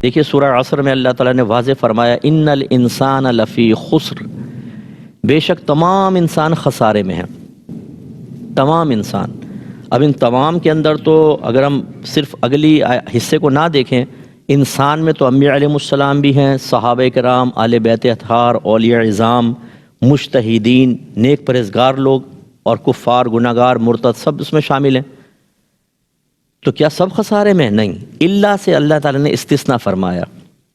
دیکھیے سورہ عصر میں اللہ تعالیٰ نے واضح فرمایا ان الانسان لفی خسر، بے شک تمام انسان خسارے میں ہیں، تمام انسان۔ اب ان تمام کے اندر تو اگر ہم صرف اگلی حصے کو نہ دیکھیں، انسان میں تو انبیاء علیہ السلام بھی ہیں، صحابہ کرام، اہل بیت اطہار، اولیاء عظام، مجتہدین، نیک پرہیزگار لوگ، اور کفار، گناہگار، مرتد، سب اس میں شامل ہیں۔ تو کیا سب خسارے میں؟ نہیں، اللہ سے اللہ تعالیٰ نے استثناء فرمایا،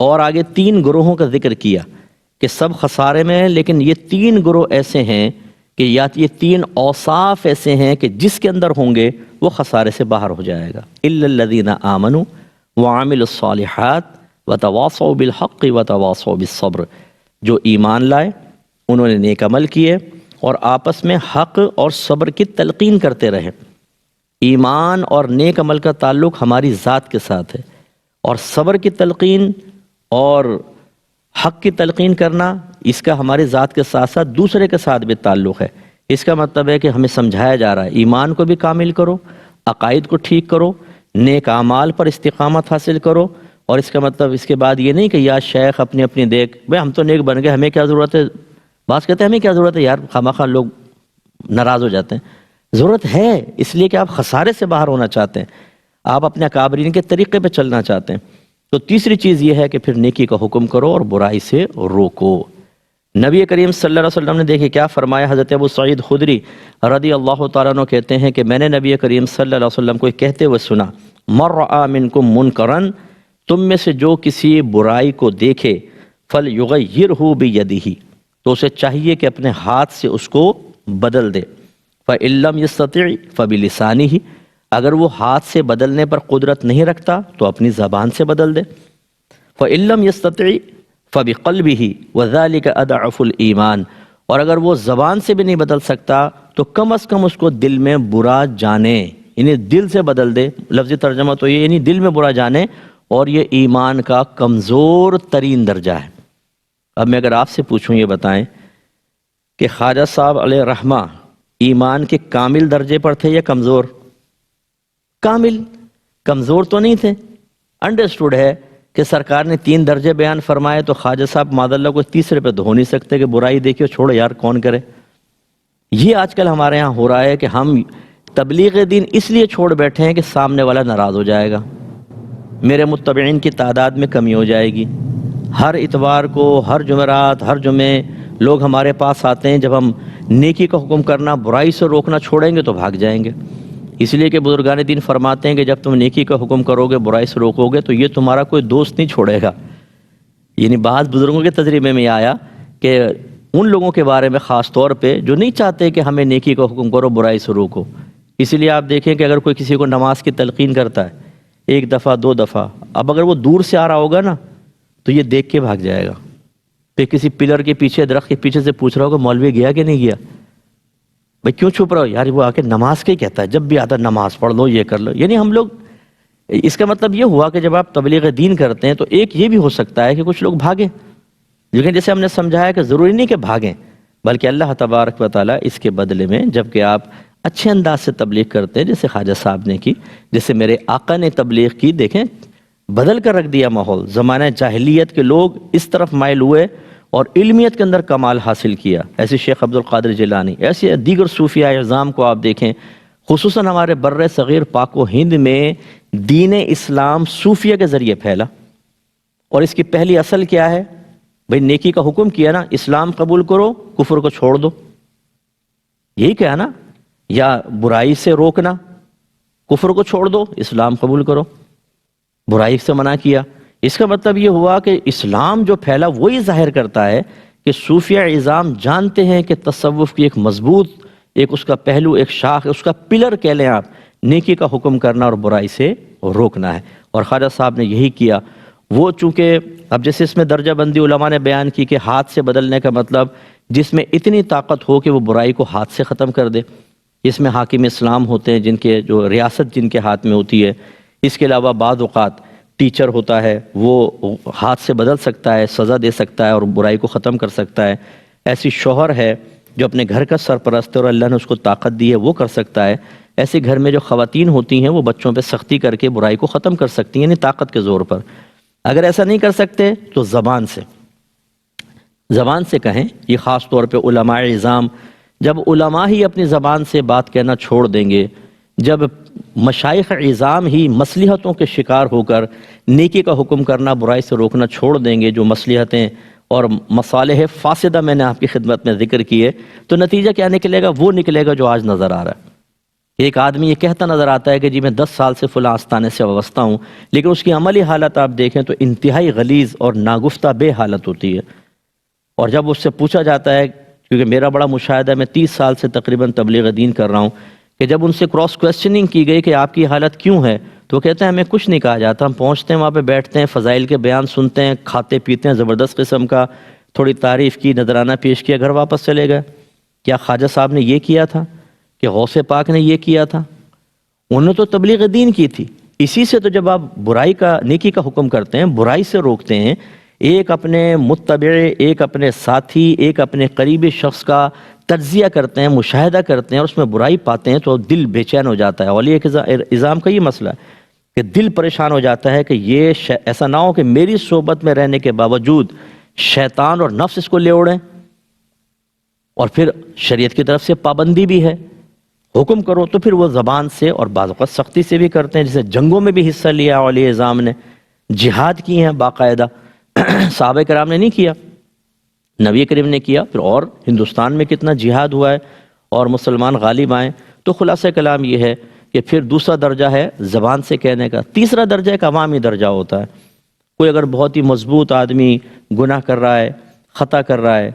اور آگے 3 گروہوں کا ذکر کیا کہ سب خسارے میں ہیں، لیکن یہ 3 گروہ ایسے ہیں کہ یا یہ 3 اوصاف ایسے ہیں کہ جس کے اندر ہوں گے وہ خسارے سے باہر ہو جائے گا۔ الا الذین آمنوا وعملوا الصالحات وتواصوا بالحق وتواصوا بالصبر، جو ایمان لائے، انہوں نے نیک عمل کیے اور آپس میں حق اور صبر کی تلقین کرتے رہے۔ ایمان اور نیک عمل کا تعلق ہماری ذات کے ساتھ ہے، اور صبر کی تلقین اور حق کی تلقین کرنا، اس کا ہماری ذات کے ساتھ ساتھ دوسرے کے ساتھ بھی تعلق ہے۔ اس کا مطلب ہے کہ ہمیں سمجھایا جا رہا ہے ایمان کو بھی کامل کرو، عقائد کو ٹھیک کرو، نیک اعمال پر استقامت حاصل کرو، اور اس کا مطلب اس کے بعد یہ نہیں کہ یا شیخ اپنی اپنی دیکھ بھائی ہم تو نیک بن گئے، ہمیں کیا ضرورت ہے۔ بعض کہتے ہیں ہمیں کیا ضرورت ہے یار، خواہ لوگ ناراض ہو جاتے ہیں۔ ضرورت ہے اس لیے کہ آپ خسارے سے باہر ہونا چاہتے ہیں، آپ اپنے اکابرین کے طریقے پہ چلنا چاہتے ہیں۔ تو تیسری چیز یہ ہے کہ پھر نیکی کا حکم کرو اور برائی سے روکو۔ نبی کریم صلی اللہ علیہ وسلم نے دیکھیں کیا فرمایا۔ حضرت ابو سعید خدری رضی اللہ تعالیٰ عنہ کہتے ہیں کہ میں نے نبی کریم صلی اللہ علیہ وسلم کو کہتے ہوئے سنا، من رأى منکم منکرا، تم میں سے جو کسی برائی کو دیکھے، فلیغیرہ بیدہ، تو اسے چاہیے کہ اپنے ہاتھ سے اس کو بدل دے، فإن لم یستطع فبلسانہ، اگر وہ ہاتھ سے بدلنے پر قدرت نہیں رکھتا تو اپنی زبان سے بدل دے، فإن لم یستطع فبقلبہ وذلک اضعف الایمان، اور اگر وہ زبان سے بھی نہیں بدل سکتا تو کم از کم اس کو دل میں برا جانے، یعنی دل سے بدل دے۔ لفظی ترجمہ تو یہ یعنی دل میں برا جانے، اور یہ ایمان کا کمزور ترین درجہ ہے۔ اب میں اگر آپ سے پوچھوں یہ بتائیں کہ خواجہ صاحب علیہ رحمہ ایمان کے کامل درجے پر تھے یا کمزور؟ کامل، کمزور تو نہیں تھے۔ انڈرسٹوڈ ہے کہ سرکار نے 3 درجے بیان فرمائے، تو خواجہ صاحب معاذ اللہ کو تیسرے پہ تو ہو نہیں سکتے کہ برائی دیکھیو چھوڑو یار کون کرے۔ یہ آج کل ہمارے ہاں ہو رہا ہے کہ ہم تبلیغ دین اس لیے چھوڑ بیٹھے ہیں کہ سامنے والا ناراض ہو جائے گا، میرے متبعین کی تعداد میں کمی ہو جائے گی۔ ہر اتوار کو، ہر جمعرات، ہر جمعے لوگ ہمارے پاس آتے ہیں، جب ہم نیکی کا حکم کرنا، برائی سے روکنا چھوڑیں گے تو بھاگ جائیں گے۔ اس لیے کہ بزرگان دین فرماتے ہیں کہ جب تم نیکی کا حکم کرو گے، برائی سے روکو گے، تو یہ تمہارا کوئی دوست نہیں چھوڑے گا۔ یعنی بعض بزرگوں کے تجربے میں یہ آیا کہ ان لوگوں کے بارے میں خاص طور پہ جو نہیں چاہتے کہ ہمیں نیکی کا حکم کرو، برائی سے روکو۔ اس لیے آپ دیکھیں کہ اگر کوئی کسی کو نماز کی تلقین کرتا ہے 1 دفعہ 2 دفعہ، اب اگر وہ دور سے آ رہا ہوگا نا تو یہ دیکھ کے بھاگ جائے گا، پھر کسی پلر کے پیچھے، درخت کے پیچھے سے پوچھ رہا ہوگا مولوی گیا کہ نہیں گیا، بھائی کیوں چھپ رہا ہو؟ یار وہ آ کے نماز کے کہتا ہے، جب بھی آتا نماز پڑھ لو، یہ کر لو۔ یعنی ہم لوگ، اس کا مطلب یہ ہوا کہ جب آپ تبلیغ دین کرتے ہیں تو ایک یہ بھی ہو سکتا ہے کہ کچھ لوگ بھاگیں، لیکن جیسے ہم نے سمجھایا کہ ضروری نہیں کہ بھاگیں، بلکہ اللہ تبارک و تعالیٰ اس کے بدلے میں جب کہ آپ اچھے انداز سے تبلیغ کرتے ہیں، جیسے خواجہ صاحب نے کی، جیسے میرے آقا نے تبلیغ کی، دیکھیں بدل کر رکھ دیا ماحول۔ زمانہ جاہلیت کے لوگ اس طرف مائل ہوئے اور علمیت کے اندر کمال حاصل کیا، ایسے شیخ عبد القادر جیلانی، ایسے دیگر صوفیاء اعظام کو آپ دیکھیں، خصوصاً ہمارے بر صغیر پاک و ہند میں دین اسلام صوفیہ کے ذریعے پھیلا۔ اور اس کی پہلی اصل کیا ہے؟ بھئی نیکی کا حکم کیا نا، اسلام قبول کرو، کفر کو چھوڑ دو، یہی کہا نا، یا برائی سے روکنا، کفر کو چھوڑ دو، اسلام قبول کرو، برائی سے منع کیا۔ اس کا مطلب یہ ہوا کہ اسلام جو پھیلا وہی ظاہر کرتا ہے کہ صوفیہ اعظام جانتے ہیں کہ تصوف کی ایک مضبوط، ایک اس کا پہلو، ایک شاخ، اس کا پلر کہہ لیں آپ، نیکی کا حکم کرنا اور برائی سے روکنا ہے، اور خواجہ صاحب نے یہی کیا۔ وہ چونکہ اب جیسے اس میں درجہ بندی علماء نے بیان کی کہ ہاتھ سے بدلنے کا مطلب جس میں اتنی طاقت ہو کہ وہ برائی کو ہاتھ سے ختم کر دے، اس میں حاکم اسلام ہوتے ہیں جن کے جو ریاست جن کے ہاتھ میں ہوتی ہے۔ اس کے علاوہ بعض اوقات ٹیچر ہوتا ہے، وہ ہاتھ سے بدل سکتا ہے، سزا دے سکتا ہے اور برائی کو ختم کر سکتا ہے۔ ایسی شوہر ہے جو اپنے گھر کا سرپرست ہے اور اللہ نے اس کو طاقت دی ہے، وہ کر سکتا ہے۔ ایسے گھر میں جو خواتین ہوتی ہیں وہ بچوں پہ سختی کر کے برائی کو ختم کر سکتی ہیں، یعنی طاقت کے زور پر۔ اگر ایسا نہیں کر سکتے تو زبان سے کہیں. یہ خاص طور پہ علماء اعظام، جب علماء ہی اپنی زبان سے بات کہنا چھوڑ دیں گے، جب مشائخ اعظام ہی مصلحتوں کے شکار ہو کر نیکی کا حکم کرنا، برائی سے روکنا چھوڑ دیں گے، جو مصلحتیں اور مصالح فاسدہ میں نے آپ کی خدمت میں ذکر کیے، تو نتیجہ کیا نکلے گا؟ وہ نکلے گا جو آج نظر آ رہا ہے. ایک آدمی یہ کہتا نظر آتا ہے کہ جی میں 10 سال سے فلاں آستانے سے وابستہ ہوں، لیکن اس کی عملی حالت آپ دیکھیں تو انتہائی غلیظ اور ناگفتہ بے حالت ہوتی ہے. اور جب اس سے پوچھا جاتا ہے، کیونکہ میرا بڑا مشاہدہ ہے، میں 30 سال سے تقریباً تبلیغ دین کر رہا ہوں، کہ جب ان سے کراس کویسچننگ کی گئی کہ آپ کی حالت کیوں ہے، تو وہ کہتے ہیں ہمیں کچھ نہیں کہا جاتا، ہم پہنچتے ہیں وہاں پہ بیٹھتے ہیں، فضائل کے بیان سنتے ہیں، کھاتے پیتے ہیں زبردست قسم کا، تھوڑی تعریف کی، نذرانہ پیش کیا، گھر واپس چلے گئے. کیا خواجہ صاحب نے یہ کیا تھا؟ کہ غوث پاک نے یہ کیا تھا؟ انہوں نے تو تبلیغ دین کی تھی. اسی سے تو جب آپ برائی کا نیکی کا حکم کرتے ہیں، برائی سے روکتے ہیں، ایک اپنے متبع، ایک اپنے ساتھی، ایک اپنے قریبی شخص کا تجزیہ کرتے ہیں، مشاہدہ کرتے ہیں اور اس میں برائی پاتے ہیں، تو دل بے چین ہو جاتا ہے. اولیاء اعظام کا یہ مسئلہ ہے کہ دل پریشان ہو جاتا ہے کہ یہ ایسا نہ ہو کہ میری صحبت میں رہنے کے باوجود شیطان اور نفس اس کو لے اڑیں. اور پھر شریعت کی طرف سے پابندی بھی ہے، حکم کرو تو پھر وہ زبان سے اور بعض اوقات سختی سے بھی کرتے ہیں. جیسے جنگوں میں بھی حصہ لیا اولیاء اعظام نے، جہاد کی ہیں باقاعدہ. صحابہ کرام نے نہیں کیا، نبی کریم نے کیا. پھر اور ہندوستان میں کتنا جہاد ہوا ہے اور مسلمان غالب آئیں. تو خلاصہ کلام یہ ہے کہ پھر دوسرا درجہ ہے زبان سے کہنے کا. تیسرا درجہ ایک عوامی درجہ ہوتا ہے. کوئی اگر بہت ہی مضبوط آدمی گناہ کر رہا ہے، خطا کر رہا ہے،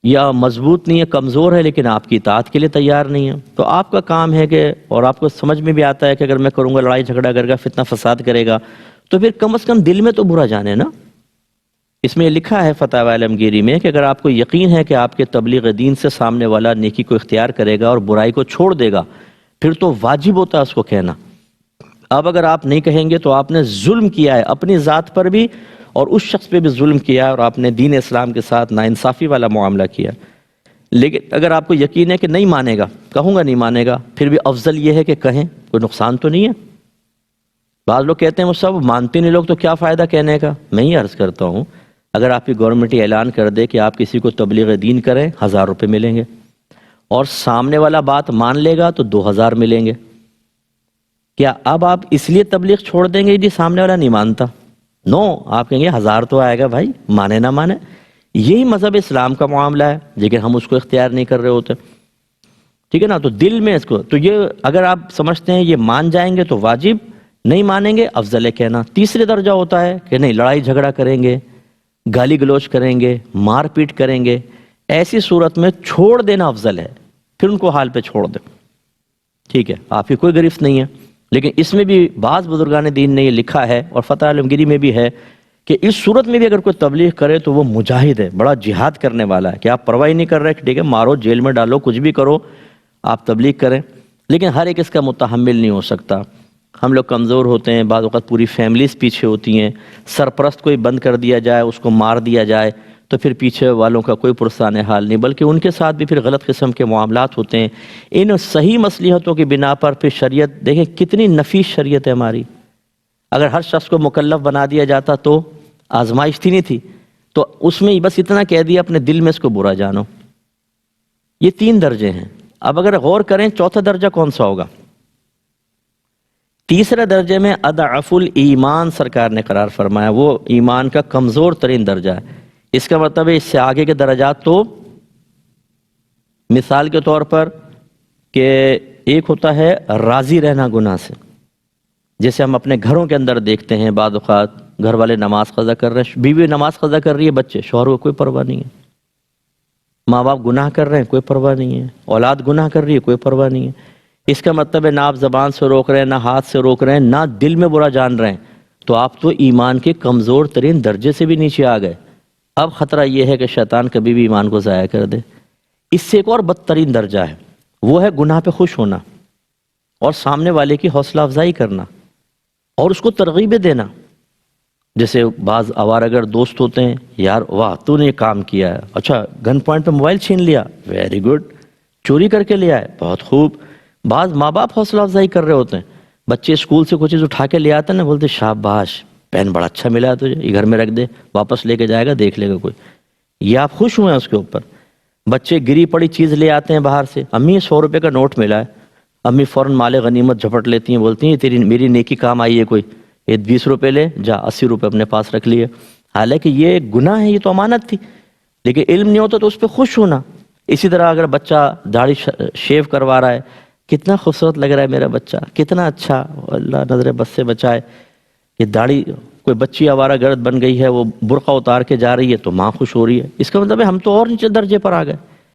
یا مضبوط نہیں ہے، کمزور ہے، لیکن آپ کی اطاعت کے لیے تیار نہیں ہے، تو آپ کا کام ہے کہ، اور آپ کو سمجھ میں بھی آتا ہے کہ اگر میں کروں گا لڑائی جھگڑا کرے گا، فتنہ فساد کرے گا، تو پھر کم از کم دل میں تو برا جانے نا. اس میں یہ لکھا ہے فتاوی عالمگیری میں کہ اگر آپ کو یقین ہے کہ آپ کے تبلیغ دین سے سامنے والا نیکی کو اختیار کرے گا اور برائی کو چھوڑ دے گا، پھر تو واجب ہوتا ہے اس کو کہنا. اب اگر آپ نہیں کہیں گے تو آپ نے ظلم کیا ہے اپنی ذات پر بھی، اور اس شخص پہ بھی ظلم کیا، اور آپ نے دین اسلام کے ساتھ ناانصافی والا معاملہ کیا. لیکن اگر آپ کو یقین ہے کہ نہیں مانے گا، کہوں گا نہیں مانے گا، پھر بھی افضل یہ ہے کہ کہیں، کوئی نقصان تو نہیں ہے. بعض لوگ کہتے ہیں وہ سب مانتے نہیں لوگ تو کیا فائدہ کہنے کا. میں ہی عرض کرتا ہوں، اگر آپ کی گورنمنٹ یہ اعلان کر دے کہ آپ کسی کو تبلیغ دین کریں، 1000 روپے ملیں گے، اور سامنے والا بات مان لے گا تو 2000 ملیں گے. کیا اب آپ اس لیے تبلیغ چھوڑ دیں گے جی سامنے والا نہیں مانتا؟ نو، آپ کہیں گے 1000 تو آئے گا بھائی، مانے نہ مانے. یہی مذہب اسلام کا معاملہ ہے، لیکن ہم اس کو اختیار نہیں کر رہے ہوتے. ٹھیک ہے نا؟ تو دل میں اس کو، تو یہ اگر آپ سمجھتے ہیں یہ مان جائیں گے تو واجب، نہیں مانیں گے افضل ہے کہنا. تیسرے درجہ ہوتا ہے کہ نہیں، لڑائی جھگڑا کریں گے، گالی گلوچ کریں گے، مار پیٹ کریں گے، ایسی صورت میں چھوڑ دینا افضل ہے. پھر ان کو حال پہ چھوڑ دیں، ٹھیک ہے، آپ کی کوئی گرفت نہیں ہے. لیکن اس میں بھی بعض بزرگان دین نے یہ لکھا ہے، اور فتح عالمگیری میں بھی ہے، کہ اس صورت میں بھی اگر کوئی تبلیغ کرے تو وہ مجاہد ہے، بڑا جہاد کرنے والا ہے، کہ آپ پرواہ نہیں کر رہے کہ ٹھیک ہے مارو، جیل میں ڈالو، کچھ بھی کرو، آپ تبلیغ کریں. لیکن ہر ایک اس کا متحمل نہیں ہو سکتا. ہم لوگ کمزور ہوتے ہیں، بعض اوقات پوری فیملیز پیچھے ہوتی ہیں. سرپرست کوئی بند کر دیا جائے، اس کو مار دیا جائے، تو پھر پیچھے والوں کا کوئی پرسان حال نہیں، بلکہ ان کے ساتھ بھی پھر غلط قسم کے معاملات ہوتے ہیں. ان صحیح مصلحتوں کی بنا پر پھر شریعت، دیکھیں کتنی نفیس شریعت ہے ہماری. اگر ہر شخص کو مکلف بنا دیا جاتا تو آزمائش تھی نہیں تھی. تو اس میں بس اتنا کہہ دیا اپنے دل میں اس کو برا جانو. یہ 3 درجے ہیں. اب اگر غور کریں چوتھا درجہ کون سا ہوگا؟ تیسرے درجے میں اضعف الایمان سرکار نے قرار فرمایا، وہ ایمان کا کمزور ترین درجہ ہے. اس کا مطلب ہے اس سے آگے کے درجات تو مثال کے طور پر کہ ایک ہوتا ہے راضی رہنا گناہ سے، جیسے ہم اپنے گھروں کے اندر دیکھتے ہیں، بعض اوقات گھر والے نماز قضا کر رہے ہیں، بیوی نماز قضا کر رہی ہے، بچے، شوہر کو کوئی پرواہ نہیں ہے. ماں باپ گناہ کر رہے ہیں، کوئی پرواہ نہیں ہے. اولاد گناہ کر رہی ہے، کوئی پرواہ نہیں ہے. اس کا مطلب ہے نہ آپ زبان سے روک رہے ہیں، نہ ہاتھ سے روک رہے ہیں، نہ دل میں برا جان رہے ہیں، تو آپ تو ایمان کے کمزور ترین درجے سے بھی نیچے آ گئے. اب خطرہ یہ ہے کہ شیطان کبھی بھی ایمان کو ضائع کر دے. اس سے ایک اور بدترین درجہ ہے، وہ ہے گناہ پہ خوش ہونا اور سامنے والے کی حوصلہ افزائی کرنا اور اس کو ترغیبیں دینا. جیسے بعض آوارگر دوست ہوتے ہیں، یار واہ تو نے یہ کام کیا ہے، اچھا گن پوائنٹ پہ موبائل چھین لیا، ویری گڈ، چوری کر کے لیا ہے، بہت خوب. بعض ماں باپ حوصلہ افزائی کر رہے ہوتے ہیں، بچے اسکول سے کوئی چیز اٹھا کے لے آتے ہیں نا، بولتے شاباش، پین بڑا اچھا ملا ہے تجھے، یہ گھر میں رکھ دے، واپس لے کے جائے گا دیکھ لے گا کوئی. یہ آپ خوش ہوئے ہیں اس کے اوپر. بچے گری پڑی چیز لے آتے ہیں باہر سے، امی 100 روپے کا نوٹ ملا ہے، امی فوراً مال غنیمت جھپٹ لیتی ہیں، بولتی ہیں تیری میری نیکی کام آئی ہے کوئی، یہ 20 روپے لے جا، 80 روپے اپنے پاس رکھ لیے. حالانکہ یہ گناہ ہے، یہ تو امانت تھی، لیکن علم نہیں ہوتا تو اس پہ خوش ہونا. اسی طرح اگر بچہ داڑھی شیو کروا رہا ہے، کتنا خوبصورت لگ رہا ہے میرا بچہ، کتنا اچھا، اللہ نظر بد سے بچائے. یہ داڑھی، کوئی بچی آوارہ گرد بن گئی ہے، وہ برقع اتار کے جا رہی ہے تو ماں خوش ہو رہی ہے، اس کا مطلب ہے ہم تو اور نیچے درجے پر آ گئے.